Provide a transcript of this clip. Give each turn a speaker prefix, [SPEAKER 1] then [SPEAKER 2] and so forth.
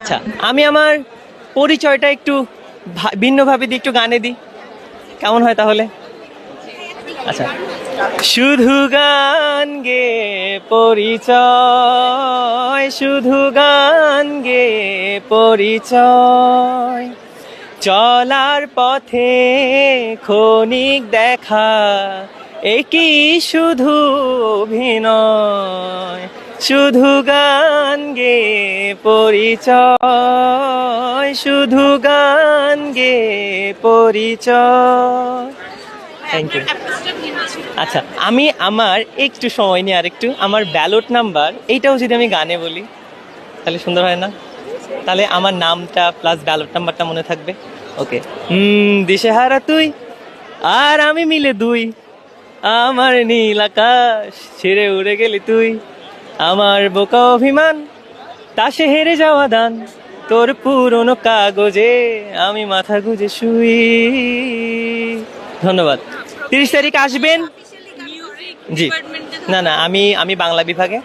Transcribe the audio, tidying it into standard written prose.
[SPEAKER 1] আচ্ছা, আমি আমার পরিচয়টা একটু ভিন্নভাবে দিই, একটু গানে দিই, কেমন হয় তাহলে? আচ্ছা, শুধু গান গে পরিচয়, শুধু গান গে পরিচয়, চলার পথে ক্ষণিক দেখা, একই শুধু অভিনয়, শুধু গান গে পরিচয়, শুধু গান গে পরিচয়। Thank you. আচ্ছা, আমি আমার একটু সময় নিয়ে আরেকটু আমার ব্যালট নাম্বার এইটাও যদি আমি গানে বলি তাহলে সুন্দর হয় না? তাহলে আমার নামটা প্লাস ব্যালট নাম্বারটা মনে থাকবে। ওকে। দিশেহারা তুই আর আমি মিলে দুই, আমার নীল আকাশ ছেড়ে উড়ে গেলি তুই, আমার বোকা অভিমান তাসে হেরে যাওয়া দান, তোর পুরনো কাগজে আমি মাথা গুজে শুই। ধন্যবাদ। 30 তারিখ আসবেন। জি, না না, আমি বাংলা বিভাগে।